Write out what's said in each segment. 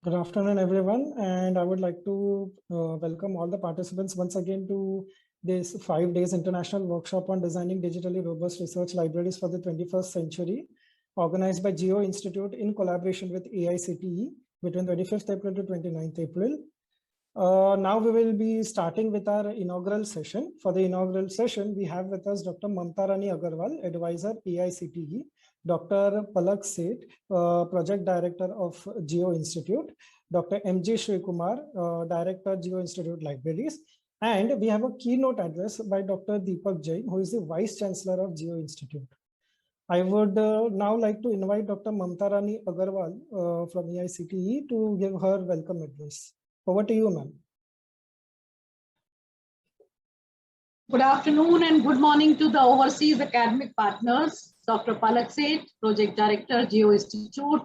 Good afternoon, everyone, and I would like to welcome all the participants once again to this 5 days international workshop on designing digitally robust research libraries for the 21st century, organized by Geo Institute in collaboration with AICTE between 25th April to 29th April. Now we will be starting with our inaugural session. For the inaugural session, we have with us Dr. Mamta Rani Agarwal, Advisor AICTE, Dr. Palak Seth, Project Director of Geo Institute, Dr. M.J. Srikumar, Director, Geo Institute Libraries, and we have a keynote address by Dr. Deepak Jain, who is the Vice Chancellor of Geo Institute. I would now like to invite Dr. Mamta Rani Agarwal from AICTE to give her welcome address. Over to you, ma'am. Good afternoon and good morning to the overseas academic partners, Dr. Palak Seth, Project Director, Geo Institute,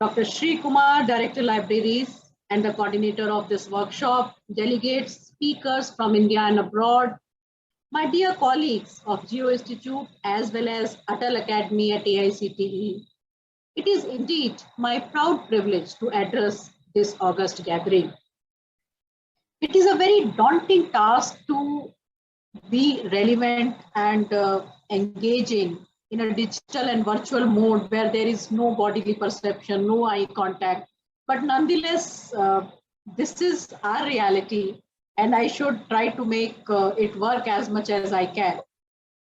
Dr. Sri Kumar, Director, Libraries, and the coordinator of this workshop, delegates, speakers from India and abroad, my dear colleagues of Geo Institute, as well as Atal Academy at AICTE. It is indeed my proud privilege to address this august gathering. It is a very daunting task to be relevant and engaging in a digital and virtual mode where there is no bodily perception, no eye contact. But nonetheless, this is our reality, and I should try to make it work as much as I can.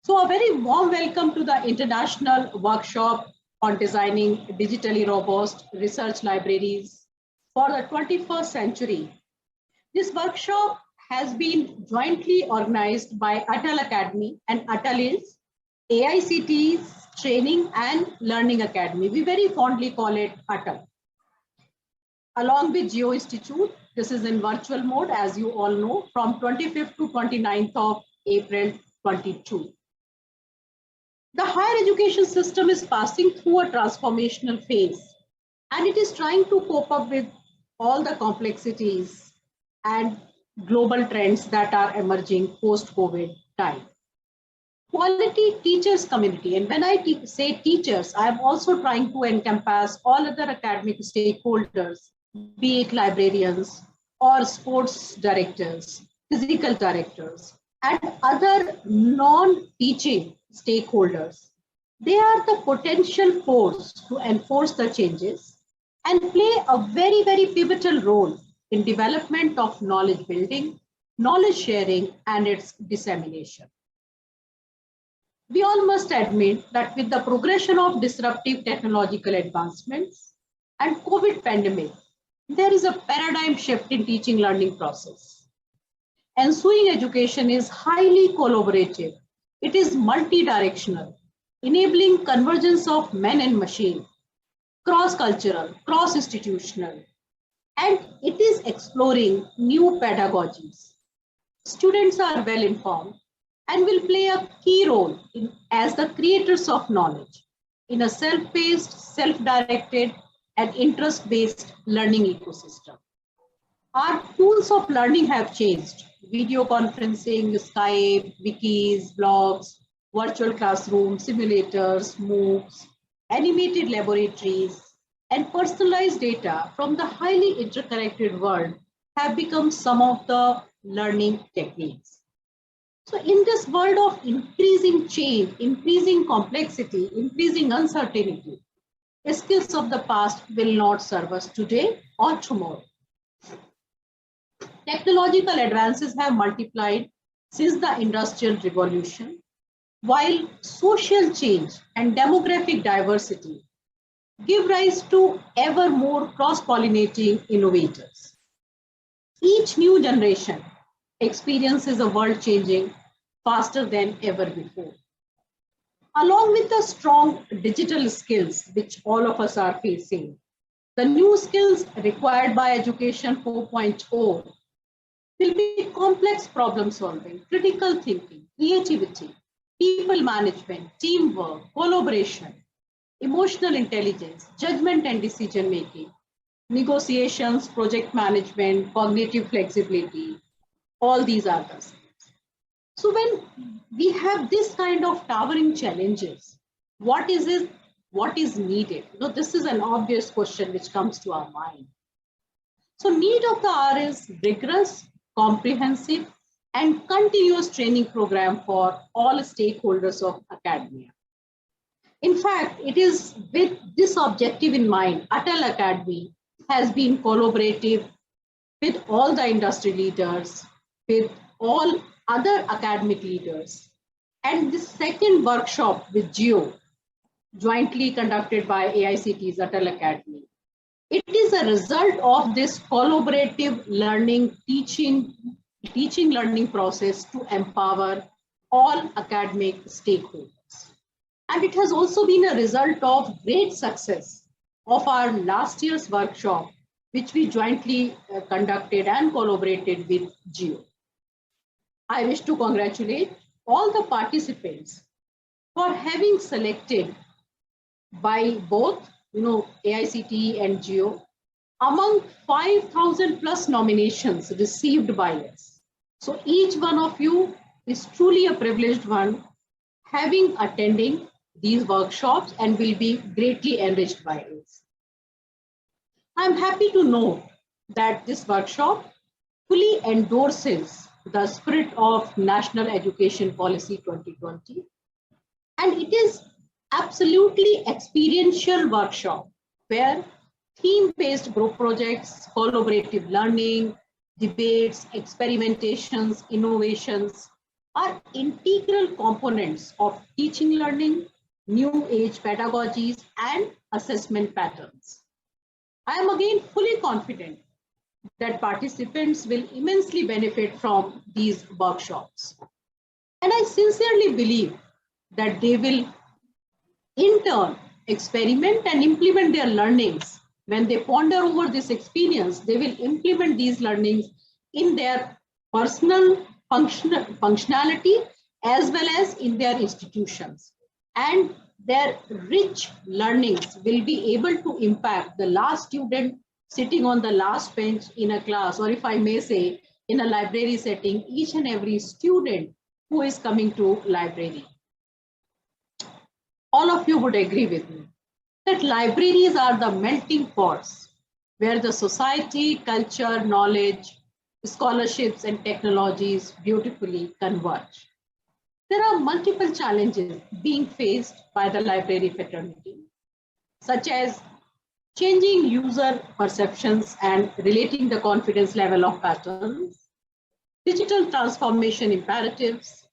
So a very warm welcome to the international workshop on designing digitally robust research libraries for the 21st century. This workshop has been jointly organized by Atal Academy, and Atal is AICTE's Training and Learning Academy. We very fondly call it Atal. Along with Geo Institute, this is in virtual mode, as you all know, from 25th to 29th of April 22. The higher education system is passing through a transformational phase, and it is trying to cope up with all the complexities and global trends that are emerging post-COVID time. Quality teachers community, and when I say teachers, I am also trying to encompass all other academic stakeholders, be it librarians or sports directors, physical directors, and other non-teaching stakeholders. They are the potential force to enforce the changes and play a very, very pivotal role in development of knowledge building, knowledge sharing, and its dissemination. We all must admit that with the progression of disruptive technological advancements and COVID pandemic, there is a paradigm shift in teaching learning process. Ensuing education is highly collaborative. It is multi-directional, enabling convergence of men and machine, cross-cultural, cross-institutional, and it is exploring new pedagogies. Students are well informed and will play a key role as the creators of knowledge in a self-paced, self-directed, and interest-based learning ecosystem. Our tools of learning have changed. Video conferencing, Skype, wikis, blogs, virtual classrooms, simulators, MOOCs, animated laboratories, and personalized data from the highly interconnected world have become some of the learning techniques. So in this world of increasing change, increasing complexity, increasing uncertainty, the skills of the past will not serve us today or tomorrow. Technological advances have multiplied since the Industrial Revolution, while social change and demographic diversity give rise to ever more cross-pollinating innovators. Each new generation experiences a world changing faster than ever before. Along with the strong digital skills which all of us are facing, the new skills required by Education 4.0 will be complex problem solving, critical thinking, creativity, people management, teamwork, collaboration, emotional intelligence, judgment and decision making, negotiations, project management, cognitive flexibility, all these are the skills. So when we have this kind of towering challenges, what is needed? This is an obvious question which comes to our mind. So need of the hour is rigorous, comprehensive, and continuous training program for all stakeholders of academia. In fact, it is with this objective in mind, Atal Academy has been collaborative with all the industry leaders, with all other academic leaders. And the second workshop with GEO, jointly conducted by AICT's Atal Academy. It is a result of this collaborative learning, teaching learning process to empower all academic stakeholders. And it has also been a result of great success of our last year's workshop, which we jointly conducted and collaborated with GEO. I wish to congratulate all the participants for having selected by both AICTE and GEO among 5,000 plus nominations received by us. So each one of you is truly a privileged one having attending these workshops and will be greatly enriched by this. I'm happy to note that this workshop fully endorses the spirit of National Education Policy 2020, and it is absolutely experiential workshop where theme-based group projects, collaborative learning, debates, experimentations, innovations are integral components of teaching learning, new age pedagogies, and assessment patterns. I am again fully confident that participants will immensely benefit from these workshops. And I sincerely believe that they will in turn experiment and implement their learnings. When they ponder over this experience, they will implement these learnings in their personal functionality as well as in their institutions. And their rich learnings will be able to impact the last student sitting on the last bench in a class, or if I may say, in a library setting, each and every student who is coming to library. All of you would agree with me that libraries are the melting pots where the society, culture, knowledge, scholarships, and technologies beautifully converge. There are multiple challenges being faced by the library fraternity, such as changing user perceptions and relating the confidence level of patterns, digital transformation imperatives,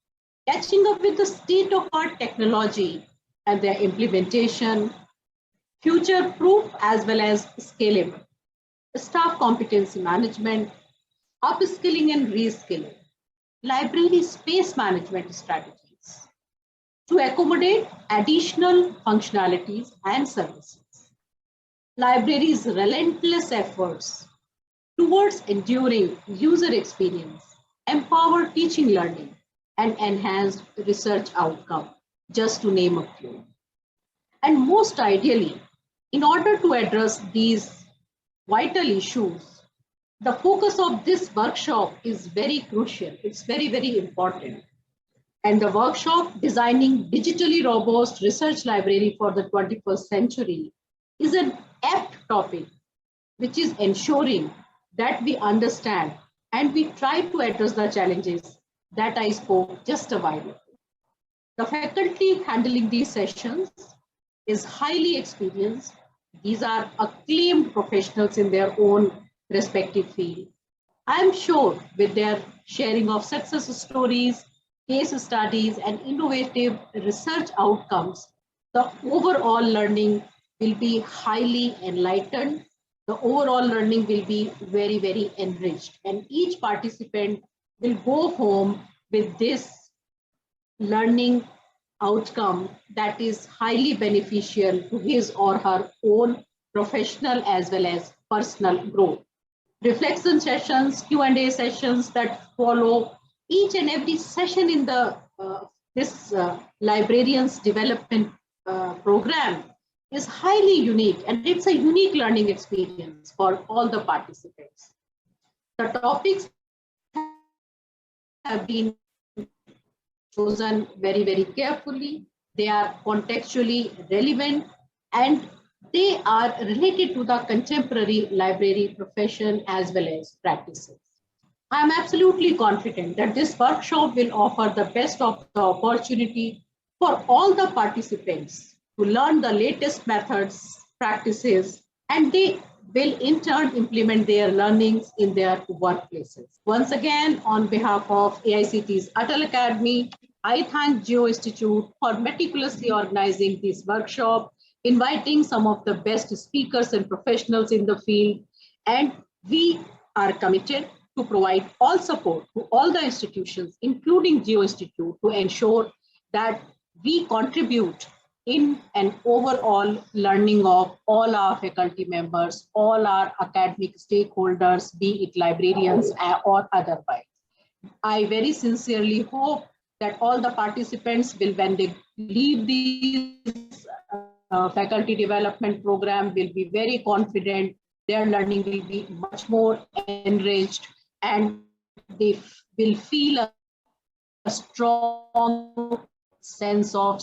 catching up with the state-of-art technology and their implementation, future-proof as well as scalable, staff competency management, upskilling and reskilling, library space management strategies to accommodate additional functionalities and services. Libraries' relentless efforts towards enduring user experience, empower teaching learning, and enhanced research outcome, just to name a few. And most ideally, in order to address these vital issues, the focus of this workshop is very crucial. It's very, very important. And the workshop, Designing Digitally Robust Research Library for the 21st Century, is an apt topic, which is ensuring that we understand and we try to address the challenges that I spoke just a while ago. The faculty handling these sessions is highly experienced. These are acclaimed professionals in their own respective field. I'm sure with their sharing of success stories, case studies, and innovative research outcomes, the overall learning will be highly enlightened. The overall learning will be very, very enriched, and each participant will go home with this learning outcome that is highly beneficial to his or her own professional as well as personal growth. Reflection sessions, Q&A sessions that follow each and every session in the this librarians development program is highly unique, and it's a unique learning experience for all the participants. The topics have been chosen very, very carefully. They are contextually relevant, and They are related to the contemporary library profession as well as practices. I am absolutely confident that this workshop will offer the best of the opportunity for all the participants to learn the latest methods, practices, and they will in turn implement their learnings in their workplaces. Once again, on behalf of AICT's Atal Academy, I thank Geo Institute for meticulously organizing this workshop, inviting some of the best speakers and professionals in the field, and we are committed to provide all support to all the institutions, including Geo Institute, to ensure that we contribute in an overall learning of all our faculty members, all our academic stakeholders, be it librarians or otherwise. I very sincerely hope that all the participants will, when they leave these faculty development program, will be very confident. Their learning will be much more enriched, and they will feel a strong sense of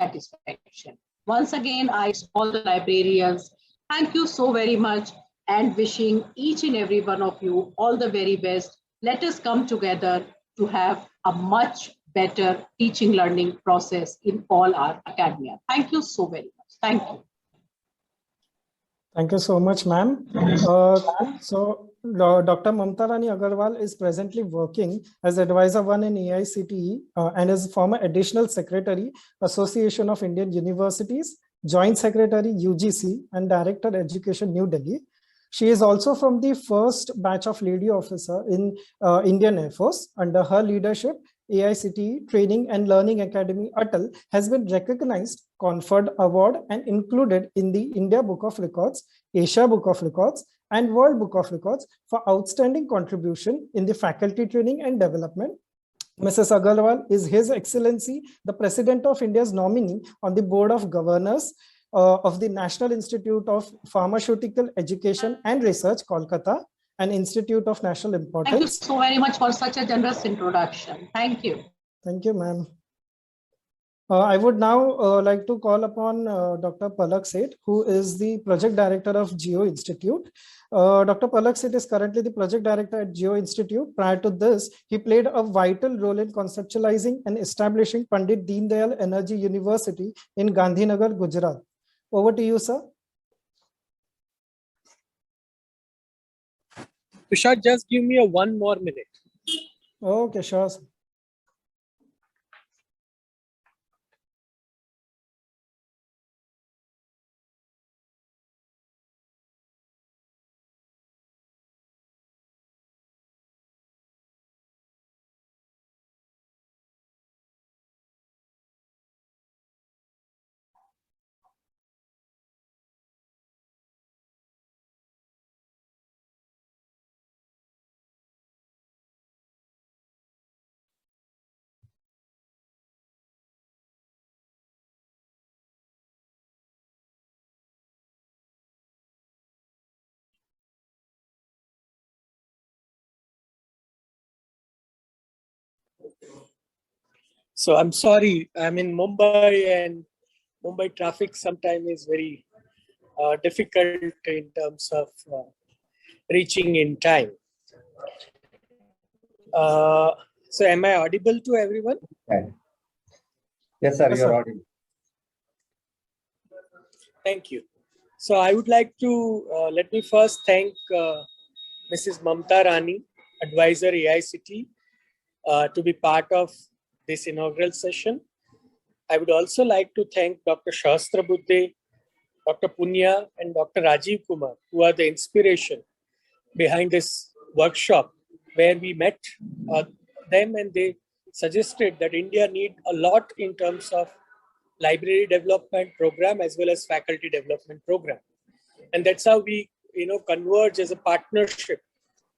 satisfaction. Once again, I all the librarians, thank you so very much, and wishing each and every one of you all the very best. Let us come together to have a much better teaching learning process in all our academia. Thank you so very much. Thank you. Thank you so much, ma'am. Dr. Mamta Rani Agarwal is presently working as Advisor 1 in AICTE and is former Additional Secretary, Association of Indian Universities, Joint Secretary, UGC, and Director, Education, New Delhi. She is also from the first batch of lady officer in Indian Air Force. Under her leadership, AICTE Training and Learning Academy Atal has been recognized, conferred award, and included in the India Book of Records, Asia Book of Records, and World Book of Records for outstanding contribution in the faculty training and development. Mrs. Agarwal is His Excellency, the President of India's nominee on the Board of Governors of the National Institute of Pharmaceutical Education and Research, Kolkata, an institute of national importance. Thank you so very much for such a generous introduction. Thank you. Thank you, ma'am. I would now like to call upon Dr. Palak Seth, who is the Project Director of Geo Institute. Dr. Palak Seth is currently the Project Director at Geo Institute. Prior to this, he played a vital role in conceptualizing and establishing Pandit Deen Dayal Energy University in Gandhinagar, Gujarat. Over to you, sir. Tushar, just give me one more minute. Okay, sure, sir. So I'm sorry, I'm in Mumbai, and Mumbai traffic sometimes is very difficult in terms of reaching in time. So am I audible to everyone? Yes, sir, Yes, you're sir. audible. Thank you. So I would like to let me first thank Mrs. Mamta Rani, Advisor AICTE, to be part of this inaugural session. I would also like to thank Dr. Shastra Buddhe, Dr. Punya, and Dr. Rajiv Kumar, who are the inspiration behind this workshop, where we met them, and they suggested that India need a lot in terms of library development program as well as faculty development program. And that's how we converge as a partnership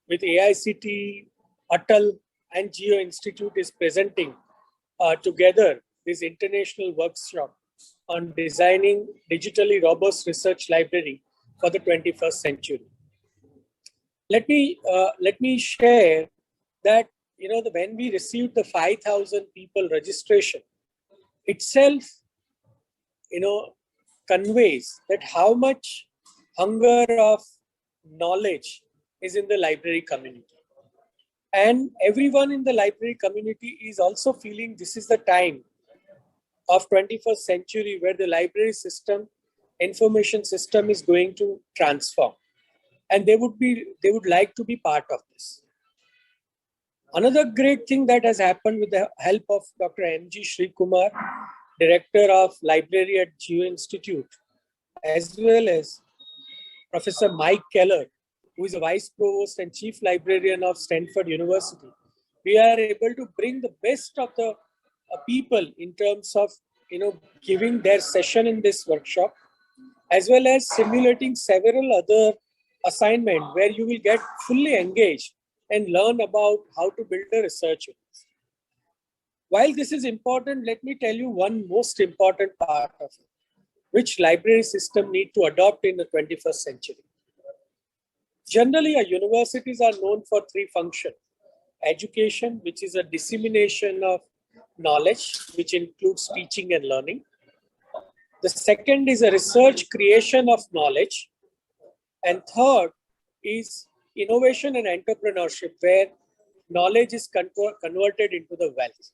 with AICTE, Atal, and Geo Institute is presenting together this international workshop on designing digitally robust research library for the 21st century. Let me share that when we received the 5,000 people registration itself, conveys that how much hunger of knowledge is in the library community. And everyone in the library community is also feeling this is the time of 21st century where the library system, information system is going to transform. And they would like to be part of this. Another great thing that has happened with the help of Dr. M.G. Sri Kumar, Director of Library at Geo Institute, as well as Professor Mike Keller, who is a Vice Provost and Chief Librarian of Stanford University, we are able to bring the best of the people in terms of giving their session in this workshop, as well as simulating several other assignments where you will get fully engaged and learn about how to build a research university. While this is important, let me tell you one most important part of it, which library system need to adopt in the 21st century. Generally, our universities are known for three functions. Education, which is a dissemination of knowledge, which includes teaching and learning. The second is a research creation of knowledge. And third is innovation and entrepreneurship, where knowledge is converted into the wealth.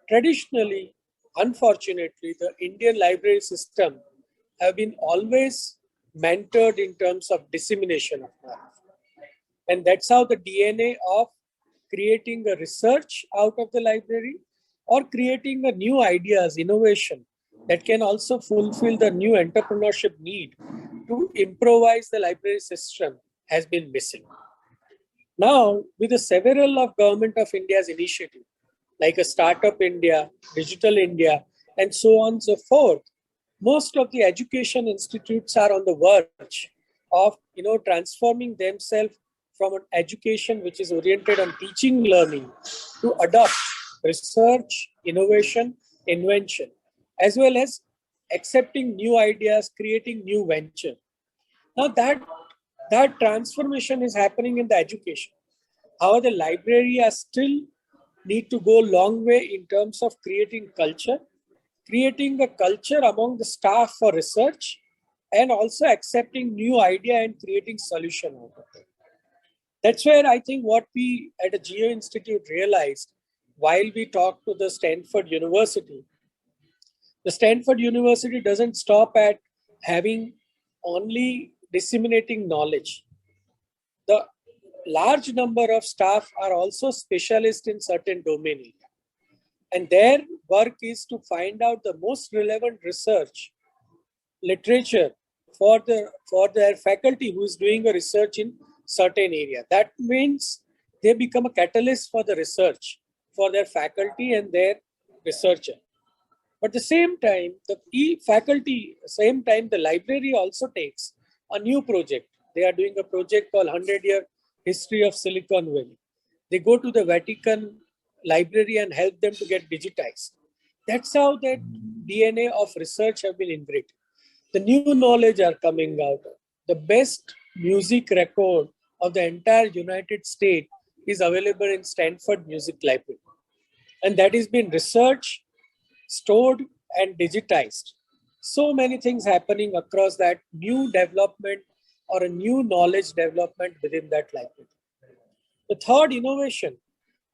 Traditionally, unfortunately, the Indian library system have been always mentored in terms of dissemination of knowledge. And that's how the DNA of creating a research out of the library or creating a new ideas, innovation that can also fulfill the new entrepreneurship need to improvise the library system has been missing. Now, with the several of Government of India's initiative, like a Startup India, Digital India, and so on and so forth, most of the education institutes are on the verge of transforming themselves from an education which is oriented on teaching learning to adopt research, innovation, invention, as well as accepting new ideas, creating new venture. Now that transformation is happening in the education. However, the library are still need to go a long way in terms of creating culture, creating a culture among the staff for research, and also accepting new idea and creating solution out of it. That's where I think what we at the Geo Institute realized while we talked to the Stanford University. The Stanford University doesn't stop at having only disseminating knowledge. The large number of staff are also specialists in certain domain area. And their work is to find out the most relevant research, literature for their faculty who is doing a research in certain area. That means they become a catalyst for the research for their faculty and their researcher. But at the same time, the library also takes a new project. They are doing a project called 100-Year History of Silicon Valley. They go to the Vatican library and help them to get digitized. That's how that DNA of research have been inbred. The new knowledge are coming out. The best music record of the entire United States is available in Stanford Music Library. And that has been researched, stored, and digitized. So many things happening across that new development or a new knowledge development within that library. The third, innovation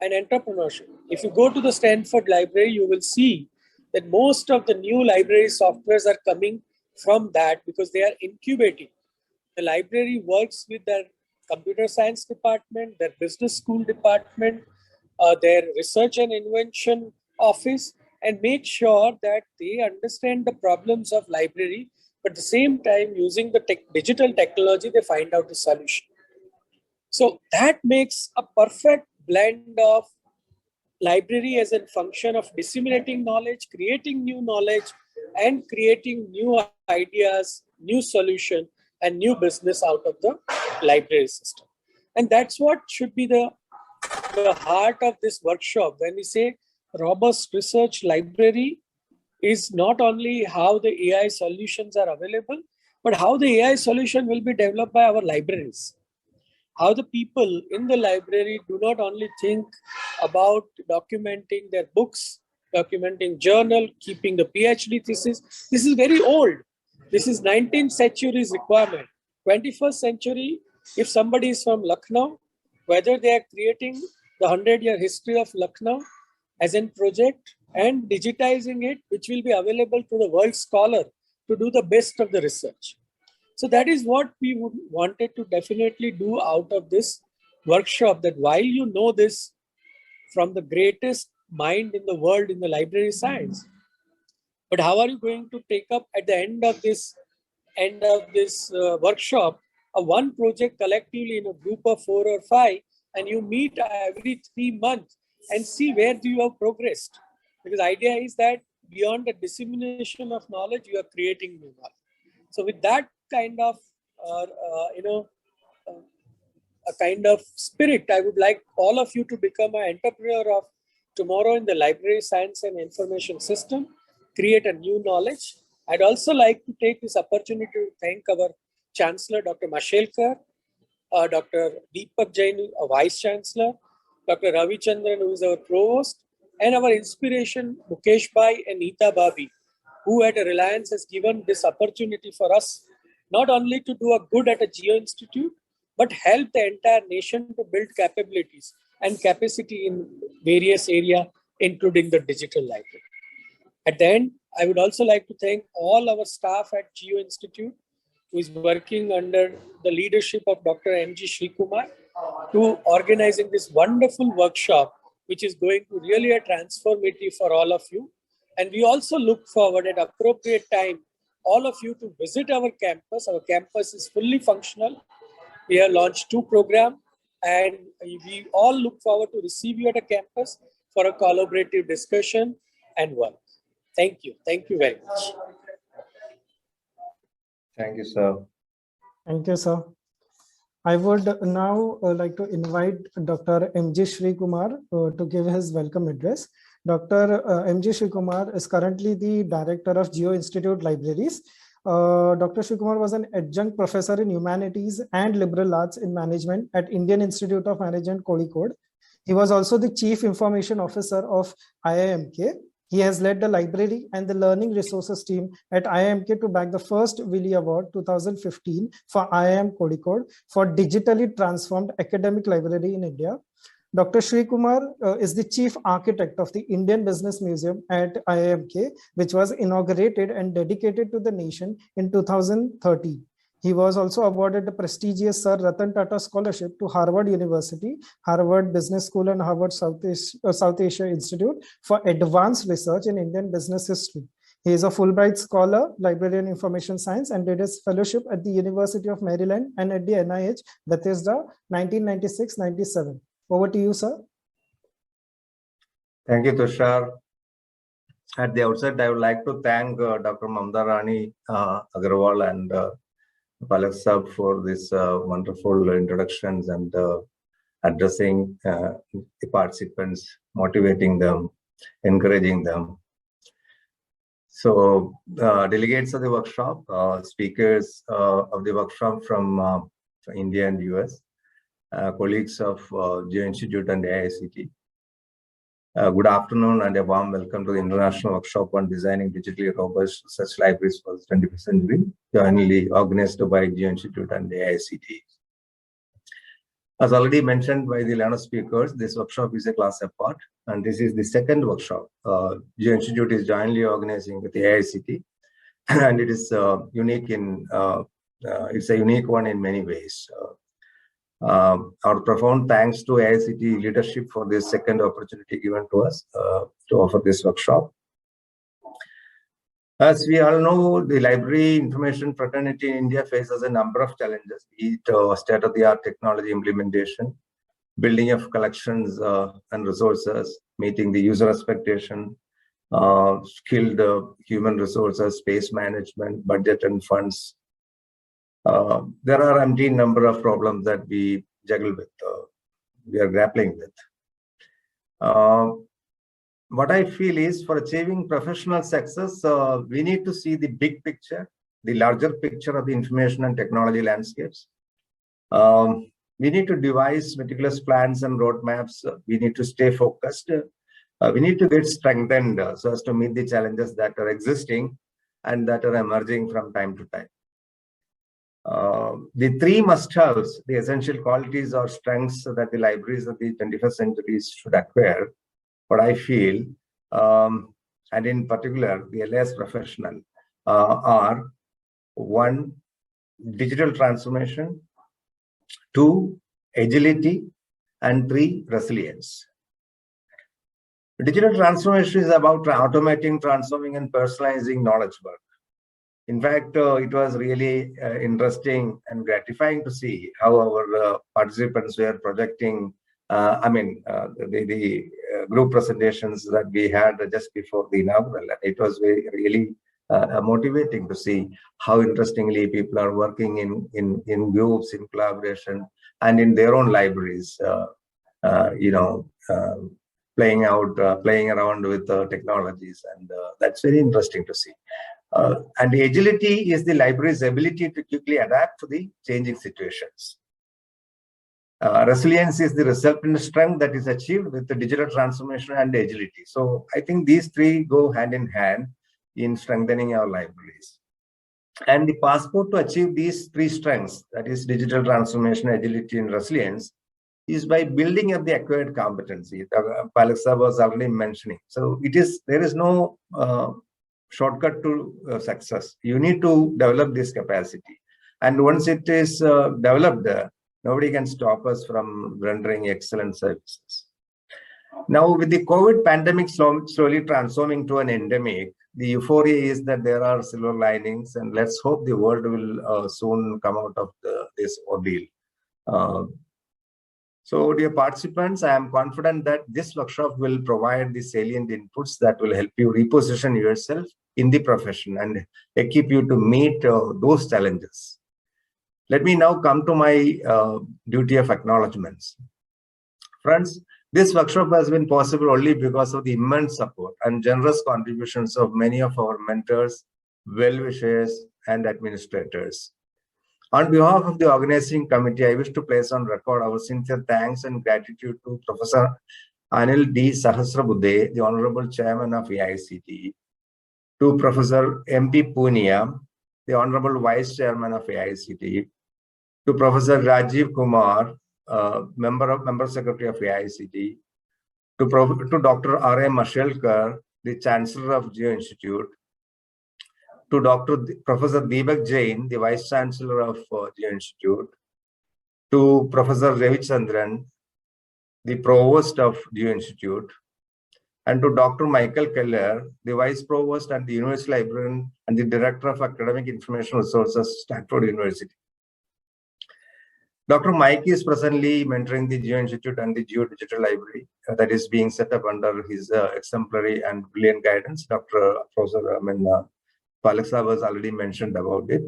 and entrepreneurship. If you go to the Stanford Library, you will see that most of the new library softwares are coming from that because they are incubating. The library works with their computer science department, their business school department, their research and invention office, and make sure that they understand the problems of library, but at the same time, using the digital technology, they find out the solution. So that makes a perfect blend of library as a function of disseminating knowledge, creating new knowledge, and creating new ideas, new solution, and new business out of the library system. And that's what should be the heart of this workshop. When we say robust research library is not only how the AI solutions are available, but how the AI solution will be developed by our libraries. How the people in the library do not only think about documenting their books, documenting journal, keeping the PhD thesis. This is very old. This is 19th century's requirement. 21st century, if somebody is from Lucknow, whether they are creating the 100-year history of Lucknow as a project and digitizing it, which will be available to the world scholar to do the best of the research. So that is what we wanted to definitely do out of this workshop, that while you know this from the greatest mind in the world in the library science, but how are you going to take up at the end of this workshop one project collectively in a group of 4 or 5, and you meet every 3 months and see where do you have progressed? Because the idea is that beyond the dissemination of knowledge, you are creating new knowledge. So with that kind of a kind of spirit, I would like all of you to become an entrepreneur of tomorrow in the library science and information system, create a new knowledge. I'd also like to take this opportunity to thank our Chancellor, Dr. Mashelkar, Dr. Deepak Jain, a Vice Chancellor, Dr. Ravi Chandran, who is our Provost, and our inspiration, Mukesh Bhai and Neeta Babi, who at Reliance has given this opportunity for us, not only to do a good at a Geo Institute, but help the entire nation to build capabilities and capacity in various areas, including the digital library. At the end, I would also like to thank all our staff at Geo Institute, who is working under the leadership of Dr. M.G. Srikumar to organizing this wonderful workshop, which is going to really a transformative for all of you. And we also look forward at appropriate time, all of you to visit our campus. Our campus is fully functional. We have launched 2 programs, and we all look forward to receive you at a campus for a collaborative discussion and work. Thank you. Thank you very much. Thank you, sir. Thank you, sir. I would now like to invite Dr. M.G. Srikumar to give his welcome address. Dr. M.G. Srikumar is currently the Director of Geo Institute Libraries. Dr. Srikumar was an adjunct professor in humanities and liberal arts in management at Indian Institute of Management, Kozhikode. He was also the Chief Information Officer of IIMK. He has led the library and the learning resources team at IIMK to back the first Willy Award 2015 for IIM Kozhikode for digitally transformed academic library in India. Dr. Srikumar is the chief architect of the Indian Business Museum at IIMK, which was inaugurated and dedicated to the nation in 2013. He was also awarded the prestigious Sir Ratan Tata Scholarship to Harvard University, Harvard Business School, and Harvard South Asia Institute for advanced research in Indian business history. He is a Fulbright Scholar, Librarian Information Science, and did his fellowship at the University of Maryland and at the NIH, Bethesda, 1996-97. Over to you, sir. Thank you, Tushar. At the outset, I would like to thank Dr. Mamta Rani Agarwal and Palak Sab for this wonderful introductions and addressing the participants, motivating them, encouraging them. So, delegates of the workshop, speakers of the workshop from India and US, colleagues of Geo Institute and AICT. Good afternoon and a warm welcome to the International Workshop on Designing Digitally Robust Research Libraries for the 21st Century, jointly organized by Geo Institute and AICT. As already mentioned by the learner speakers, this workshop is a class apart, and this is the second workshop Geo Institute is jointly organizing with the AICT, and it is unique in it's a unique one in many ways. Our profound thanks to AICT leadership for this second opportunity given to us to offer this workshop. As we all know, the library information fraternity in India faces a number of challenges, be it state-of-the-art technology implementation, building of collections and resources, meeting the user expectation, skilled human resources, space management, budget and funds. There are umpteen number of problems that we juggle with, we are grappling with. What I feel is, for achieving professional success, we need to see the big picture, the larger picture of the information and technology landscapes. We need to devise meticulous plans and roadmaps. We need to stay focused. We need to get strengthened so as to meet the challenges that are existing and that are emerging from time to time. The three must-haves, the essential qualities or strengths that the libraries of the 21st century should acquire, what I feel, and in particular, the LAS professional, are 1, digital transformation, 2, agility, and 3, resilience. Digital transformation is about automating, transforming, and personalizing knowledge work. In fact, it was really interesting and gratifying to see how our participants were projecting, the group presentations that we had just before the inaugural. It was really motivating to see how interestingly people are working in groups, in collaboration, and in their own libraries, playing around with technologies, and that's very interesting to see. And the agility is the library's ability to quickly adapt to the changing situations. Resilience is the resultant strength that is achieved with the digital transformation and agility. So I think these three go hand in hand in strengthening our libraries. And the passport to achieve these three strengths, that is digital transformation, agility, and resilience, is by building up the acquired competency. Palaksa was already mentioning. So there is no shortcut to success. You need to develop this capacity. And once it is developed, nobody can stop us from rendering excellent services. Now, with the COVID pandemic slowly transforming to an endemic, the euphoria is that there are silver linings, and let's hope the world will soon come out of this ordeal. So, dear participants, I am confident that this workshop will provide the salient inputs that will help you reposition yourself in the profession and equip you to meet those challenges. Let me now come to my duty of acknowledgements. Friends, this workshop has been possible only because of the immense support and generous contributions of many of our mentors, well-wishers, and administrators. On behalf of the organizing committee, I wish to place on record our sincere thanks and gratitude to Professor Anil D. Sahasrabuddhe, the Honorable Chairman of AICTE, to Professor M.P. Punia, the Honorable Vice Chairman of AICTE, to Professor Rajiv Kumar, Member Secretary of AICTE, to Dr. R.A. Mashelkar, the Chancellor of Geo Institute, to Professor Deepak Jain, the Vice Chancellor of Geo Institute, to Professor Ravichandran, the Provost of Geo Institute, and to Dr. Michael Keller, the Vice Provost and the University Librarian and the Director of Academic Information Resources, Stanford University. Dr. Mike is presently mentoring the Geo Institute and the Geo Digital Library that is being set up under his exemplary and brilliant guidance. Professor Palaksa was already mentioned about it.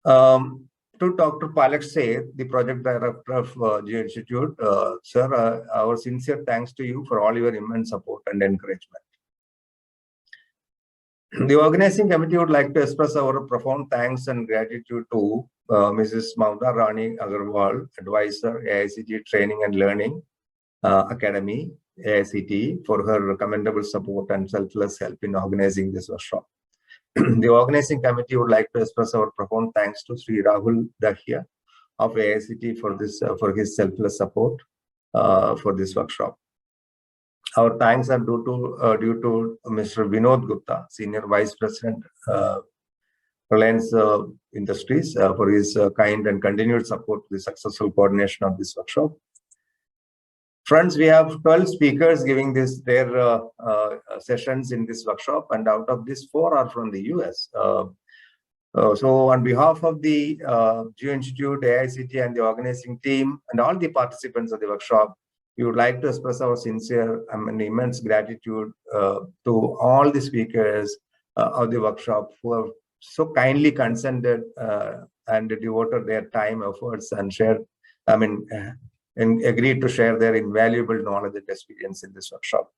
To Dr. Palaksa, the Project Director of Geo Institute, sir, our sincere thanks to you for all your immense support and encouragement. The organizing committee would like to express our profound thanks and gratitude to Mrs. Mamta Rani Agarwal, Advisor, AICTE Training and Learning Academy, AICTE, for her commendable support and selfless help in organizing this workshop. The organizing committee would like to express our profound thanks to Sri Rahul Dahia of AICTE for his selfless support for this workshop. Our thanks are due to Mr. Vinod Gupta, Senior Vice President, Reliance Industries, for his kind and continued support to the successful coordination of this workshop. Friends, we have 12 speakers giving their sessions in this workshop, and out of this, 4 are from the US. So on behalf of the Geo Institute, AICTE, and the organizing team, and all the participants of the workshop, we would like to express our sincere and immense gratitude to all the speakers of the workshop who have so kindly consented and devoted their time, efforts, and and agreed to share their invaluable knowledge and experience in this workshop.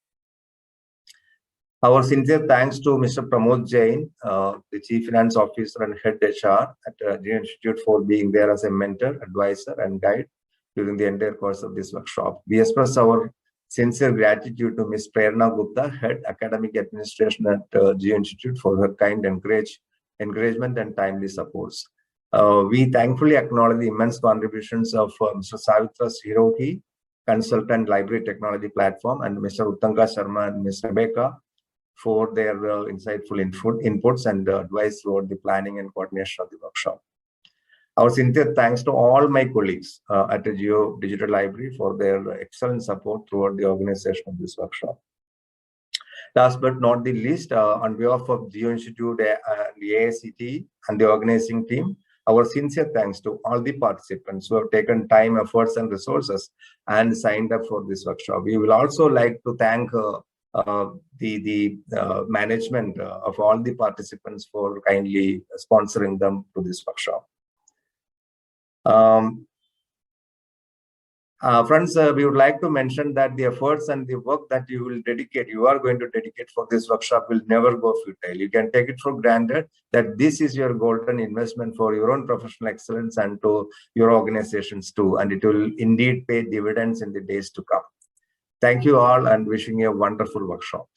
Our sincere thanks to Mr. Pramod Jain, the Chief Finance Officer and Head HR at Geo Institute, for being there as a mentor, advisor, and guide during the entire course of this workshop. We express our Sincere gratitude to Ms. Prerna Gupta, Head Academic Administration at Geo Institute, for her kind encouragement and timely supports. We thankfully acknowledge the immense contributions of Mr. Savitra Srirohi, Consultant Library Technology Platform, and Mr. Uttanka Sharma and Ms. Rebecca for their insightful inputs and advice throughout the planning and coordination of the workshop. Our sincere thanks to all my colleagues at the Geo Digital Library for their excellent support throughout the organization of this workshop. Last but not the least, on behalf of Geo Institute and the AICTE and the organizing team, our sincere thanks to all the participants who have taken time, efforts, and resources and signed up for this workshop. We will also like to thank the management of all the participants for kindly sponsoring them to this workshop. Friends, we would like to mention that the efforts and the work that you are going to dedicate for this workshop will never go futile. You can take it for granted that this is your golden investment for your own professional excellence and to your organizations too, and it will indeed pay dividends in the days to come. Thank you all and wishing you a wonderful workshop.